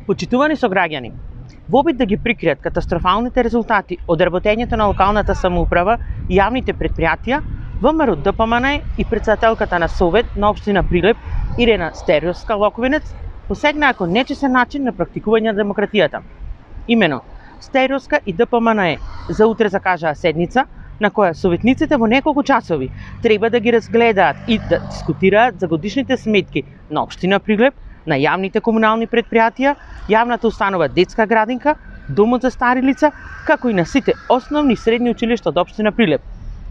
Почитувани сограѓани, во обид да ги прикријат катастрофалните резултати од работењето на локалната самоуправа и јавните предпријатија, ВМРО ДПМН и претседателката на Совет на општина Прилеп Ирена Стериовска-Локовинец посегнаа кон нечесен начин на практикување на демократијата. Имено, Стериовска и ДПМН за утре закажаа седница на која советниците во неколку часови треба да ги разгледаат и да дискутираат за годишните сметки на општина Прилеп, на јавните комунални предпријатија, јавната установа детска градинка, домот за стари лица, како и на сите основни и средни училишта од општина Прилеп.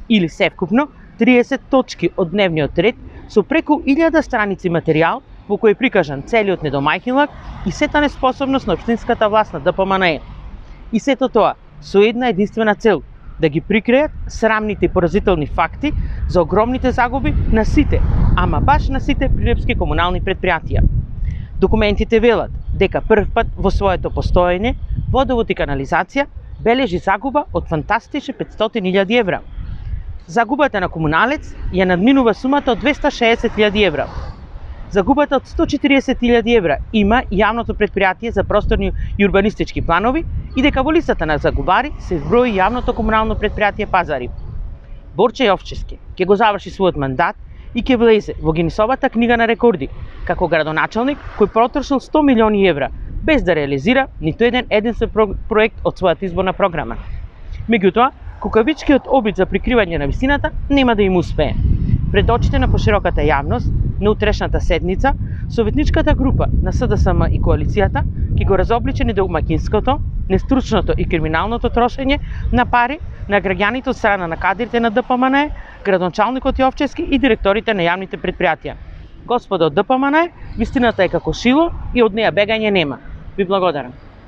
Или севкупно 30 точки од дневниот ред со преку 1000 страници материјал во кој е прикажан целиот недомајхинлак и сета неспособност на општинската власт на ДПМН. И сето тоа со една единствена цел – да ги прикријат срамните и поразителни факти за огромните загуби на сите, ама баш на сите прилепски комунални предпријатија. Документите велат дека прв пат во своето постоење водовод и канализација бележи загуба од фантастични 500.000 евра. Загубата на комуналец ја надминува сумата од 260.000 евра. Загубата од 140.000 евра има јавното предпријатие за просторни и урбанистички планови и дека во листата на загубари се зброи јавното комунално предпријатие Пазари. Борче Јовчевски ќе го заврши својот мандат и ќе влезе во Гинисовата книга на рекорди како градоначалник кој потрошил 100 милиони евра без да реализира ниту единствен проект од својата изборна програма. Меѓутоа, кукавичкиот обид за прикривање на вистината нема да им успее. Пред очите на пошироката јавност, на утрешната седница, советничката група на СДСМ и коалицијата ќе го разобличи недомаќинското, нестручното и криминалното трошење на пари на граѓаните од страна на кадрите на ДПМН, градоначалникот Јовчевски и директорите на јавните предпријатија. Господо од ДПМН, вистината е како шило и од неја бегање нема. Ви благодарам.